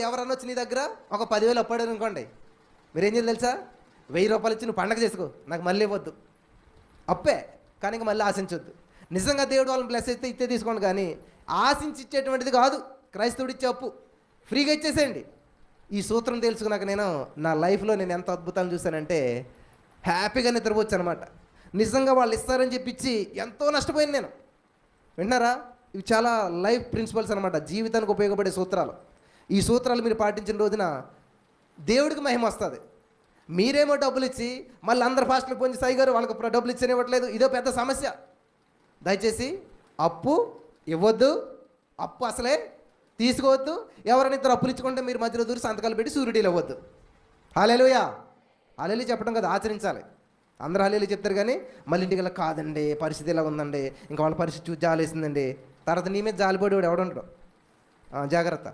ఎవరన్నా వచ్చి నీ దగ్గర ఒక 10,000 అప్పాడు అనుకోండి, మీరేం చేయాలి తెలుసా? 1000 రూపాయలు ఇచ్చి నువ్వు పండగ చేసుకో, నాకు మళ్ళీ ఇవ్వద్దు. అప్పే, కానీ ఇంక మళ్ళీ ఆశించొద్దు. నిజంగా దేవుడు వాళ్ళని బ్లెస్ అయితే ఇచ్చే తీసుకోండి, కానీ ఆశించి ఇచ్చేటువంటిది కాదు క్రైస్తవుడు ఇచ్చే అప్పు. ఫ్రీగా ఇచ్చేసేయండి. ఈ సూత్రం తెలుసుకున్నాక నేను నా లైఫ్లో నేను ఎంత అద్భుతాలు చూశానంటే హ్యాపీగా నిద్రపోవచ్చు అనమాట. నిజంగా వాళ్ళు ఇస్తారని చెప్పించి ఎంతో నష్టపోయాను నేను. వింటున్నారా? ఇవి చాలా లైఫ్ ప్రిన్సిపల్స్ అనమాట, జీవితానికి ఉపయోగపడే సూత్రాలు. ఈ సూత్రాలు మీరు పాటించిన రోజున దేవుడికి మహిమ వస్తుంది. మీరేమో డబ్బులు ఇచ్చి మళ్ళీ అందరు ఫాస్ట్కి పోయి సాయి గారు వాళ్ళకి డబ్బులు ఇచ్చని ఇవ్వట్లేదు, ఇదో పెద్ద సమస్య. దయచేసి అప్పు ఇవ్వద్దు, అప్పు అసలే తీసుకోవద్దు. ఎవరైనా ఇద్దరు అప్పులు ఇచ్చుకుంటే మీరు మధ్యలో దూరి సంతకాలు పెట్టి సూరిటీలు ఇవ్వద్దు. హల్లెలూయా. హల్లెలూయా చెప్పడం కదా, ఆచరించాలి. అందరూ హల్లెలూయా చెప్తారు, కానీ మళ్ళీ ఇంటికి వెళ్ళి కాదండి పరిస్థితి ఇలా ఉందండి, ఇంకా వాళ్ళ పరిస్థితి చూసి జాలేసిందండి, తర్వాత నీ మీద జాలిపడేవాడు ఎవడుంటాడు. జాగ్రత్త.